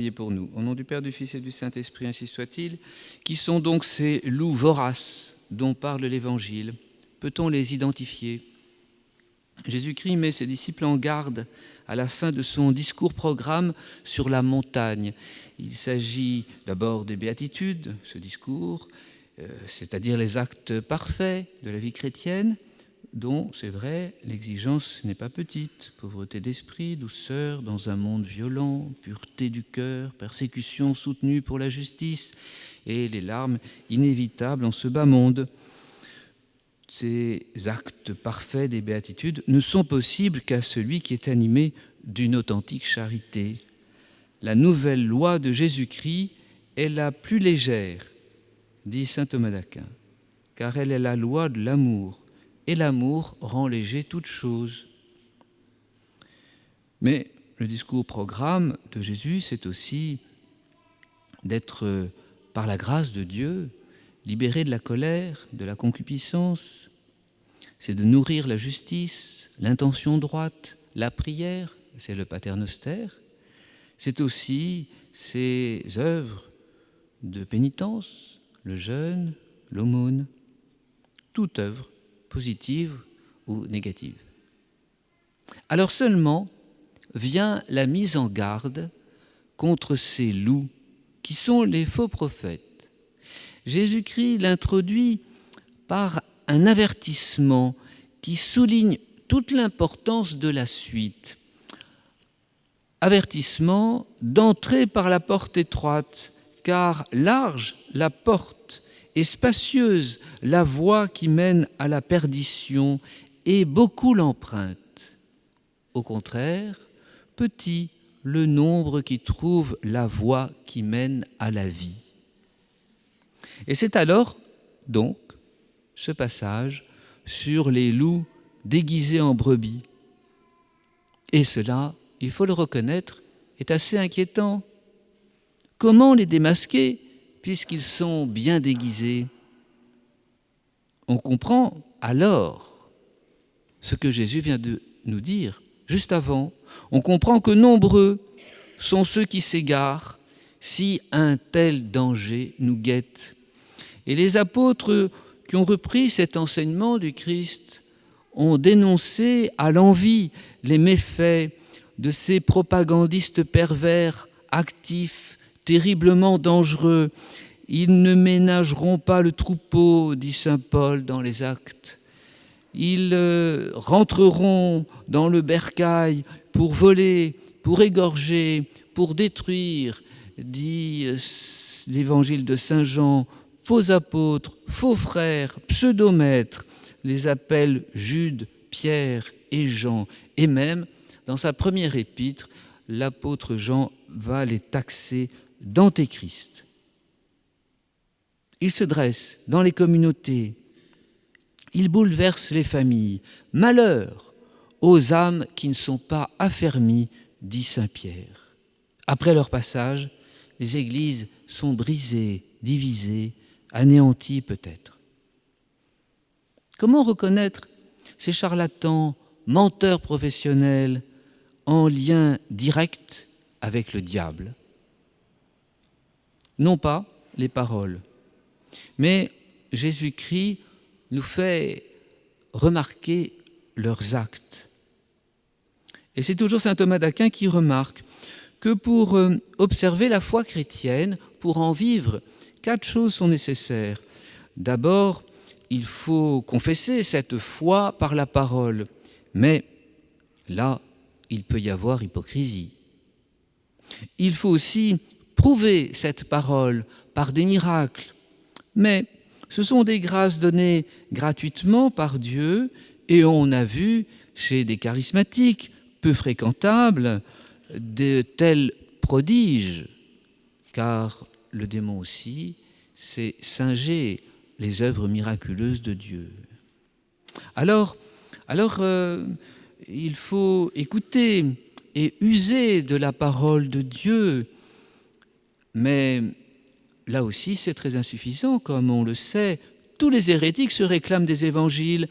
Priez pour nous. Au nom du Père, du Fils et du Saint-Esprit, ainsi soit-il. Qui sont donc ces loups voraces dont parle l'Évangile? Peut-on les identifier? Jésus-Christ met ses disciples en garde à la fin de son discours-programme sur la montagne. Il s'agit d'abord des béatitudes, ce discours, c'est-à-dire les actes parfaits de la vie chrétienne, dont, c'est vrai, l'exigence n'est pas petite. Pauvreté d'esprit, douceur dans un monde violent, pureté du cœur, persécution soutenue pour la justice et les larmes inévitables en ce bas monde. Ces actes parfaits des béatitudes ne sont possibles qu'à celui qui est animé d'une authentique charité. La nouvelle loi de Jésus-Christ est la plus légère, dit saint Thomas d'Aquin, car elle est la loi de l'amour. Et l'amour rend léger toute chose. Mais le discours-programme de Jésus, c'est aussi d'être, par la grâce de Dieu, libéré de la colère, de la concupiscence. C'est de nourrir la justice, l'intention droite, la prière, c'est le paternoster. C'est aussi ces œuvres de pénitence, le jeûne, l'aumône, toute œuvre positive ou négative. Alors seulement vient la mise en garde contre ces loups qui sont les faux prophètes. Jésus-Christ l'introduit par un avertissement qui souligne toute l'importance de la suite. Avertissement d'entrer par la porte étroite, car large la porte et spacieuse la voie qui mène à la perdition, et beaucoup l'empruntent. Au contraire, petit le nombre qui trouve la voie qui mène à la vie. Et c'est alors, donc, ce passage sur les loups déguisés en brebis. Et cela, il faut le reconnaître, est assez inquiétant. Comment les démasquer puisqu'ils sont bien déguisés? On comprend alors ce que Jésus vient de nous dire juste avant. On comprend que nombreux sont ceux qui s'égarent si un tel danger nous guette. Et les apôtres qui ont repris cet enseignement du Christ ont dénoncé à l'envi les méfaits de ces propagandistes pervers, actifs, terriblement dangereux. Ils ne ménageront pas le troupeau, dit saint Paul dans les Actes. Ils rentreront dans le bercail pour voler, pour égorger, pour détruire, dit l'évangile de saint Jean. Faux apôtres, faux frères, pseudomètres, les appelle Jude, Pierre et Jean. Et même, dans sa première épître, l'apôtre Jean va les taxer d'antéchrist. Il se dresse dans les communautés, il bouleverse les familles. Malheur aux âmes qui ne sont pas affermies, dit saint Pierre. Après leur passage, les églises sont brisées, divisées, anéanties peut-être. Comment reconnaître ces charlatans, menteurs professionnels, en lien direct avec le diable? Non pas les paroles, mais Jésus-Christ nous fait remarquer leurs actes. Et c'est toujours saint Thomas d'Aquin qui remarque que pour observer la foi chrétienne, pour en vivre, 4 choses sont nécessaires. D'abord, il faut confesser cette foi par la parole, mais là, il peut y avoir hypocrisie. Il faut aussi prouver cette parole par des miracles, mais ce sont des grâces données gratuitement par Dieu, et on a vu chez des charismatiques peu fréquentables de tels prodiges, car le démon aussi sait singer les œuvres miraculeuses de Dieu. Alors, il faut écouter et user de la parole de Dieu, mais là aussi c'est très insuffisant, comme on le sait. Tous les hérétiques se réclament des évangiles.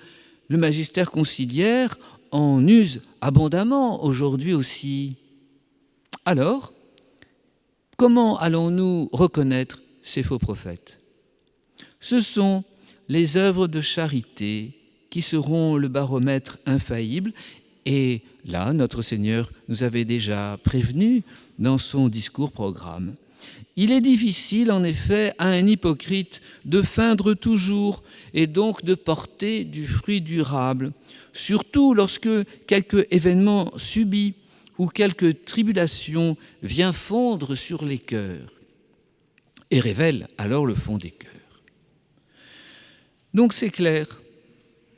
Le magistère conciliaire en use abondamment aujourd'hui aussi. Alors, Comment allons-nous reconnaître ces faux prophètes? Ce sont les œuvres de charité qui seront le baromètre infaillible. Et là, notre Seigneur nous avait déjà prévenu dans son discours-programme. Il est difficile, en effet, à un hypocrite de feindre toujours et donc de porter du fruit durable, surtout lorsque quelque événement subit ou quelque tribulation vient fondre sur les cœurs et révèle alors le fond des cœurs. Donc c'est clair,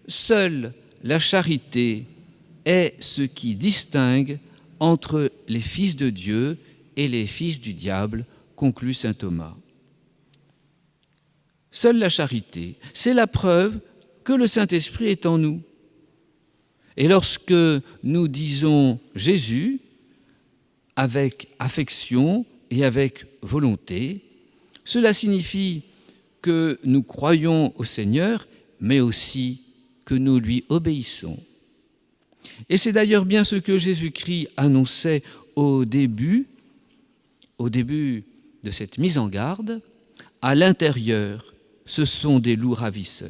seule la charité est ce qui distingue entre les fils de Dieu et les fils du diable, conclut saint Thomas. Seule la charité, c'est la preuve que le Saint-Esprit est en nous. Et lorsque nous disons Jésus avec affection et avec volonté, cela signifie que nous croyons au Seigneur, mais aussi que nous lui obéissons. Et c'est d'ailleurs bien ce que Jésus-Christ annonçait au début de cette mise en garde. À l'intérieur, ce sont des loups ravisseurs,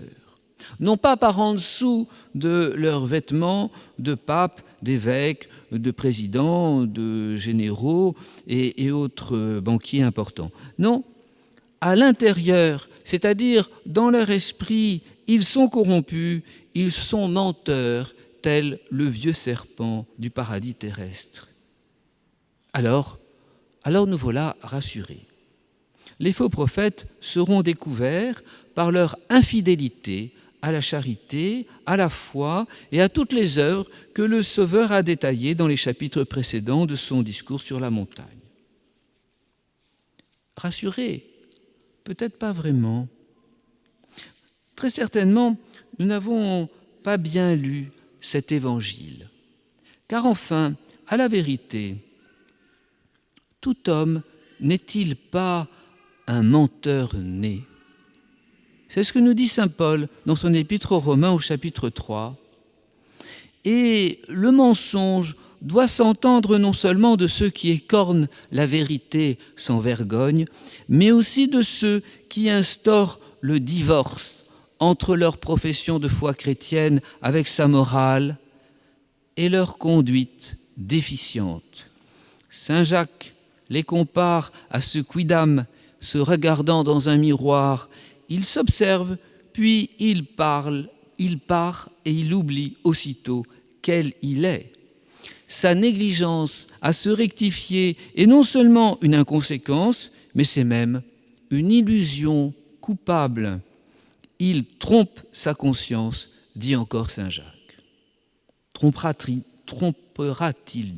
non pas par en dessous de leurs vêtements de papes, d'évêques, de présidents, de généraux et autres banquiers importants. Non, à l'intérieur, c'est-à-dire dans leur esprit, ils sont corrompus, ils sont menteurs, tel le vieux serpent du paradis terrestre. Alors nous voilà rassurés. Les faux prophètes seront découverts par leur infidélité à la charité, à la foi et à toutes les œuvres que le Sauveur a détaillées dans les chapitres précédents de son discours sur la montagne. Rassurés? Peut-être pas vraiment. Très certainement, nous n'avons pas bien lu cet évangile. Car enfin, à la vérité, tout homme n'est-il pas un menteur né? C'est ce que nous dit saint Paul dans son épître aux Romains au chapitre 3. Et le mensonge doit s'entendre non seulement de ceux qui écornent la vérité sans vergogne, mais aussi de ceux qui instaurent le divorce entre leur profession de foi chrétienne avec sa morale et leur conduite déficiente. Saint Jacques les compare à ce quidam se regardant dans un miroir. Il s'observe, puis il part et il oublie aussitôt quel il est. Sa négligence à se rectifier est non seulement une inconséquence, mais c'est même une illusion coupable. Il trompe sa conscience, dit encore saint Jacques. Trompera-t-il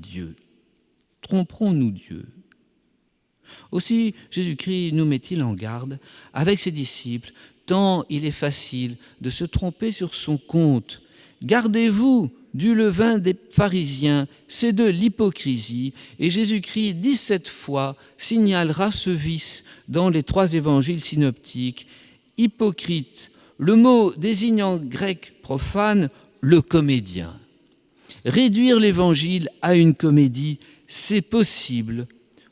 Dieu? Tromperons-nous Dieu? Aussi, Jésus-Christ nous met-il en garde avec ses disciples, tant il est facile de se tromper sur son compte. Gardez-vous du levain des pharisiens, c'est de l'hypocrisie. Et Jésus-Christ, 17 fois, signalera ce vice dans les 3 évangiles synoptiques. Hypocrite, le mot désigne en grec profane le comédien. Réduire l'évangile à une comédie, c'est possible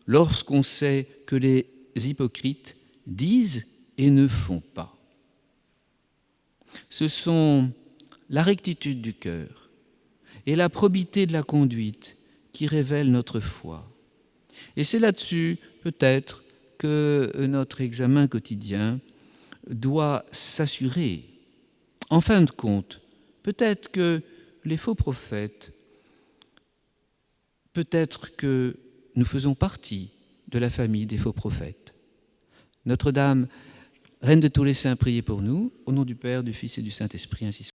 lorsqu'on sait que les hypocrites disent et ne font pas. Ce sont la rectitude du cœur et la probité de la conduite qui révèlent notre foi. Et c'est là-dessus, peut-être, que notre examen quotidien doit s'assurer. En fin de compte, peut-être que les faux prophètes, peut-être que nous faisons partie de la famille des faux prophètes. Notre-Dame, Reine de tous les saints, priez pour nous. Au nom du Père, du Fils et du Saint-Esprit, ainsi soit.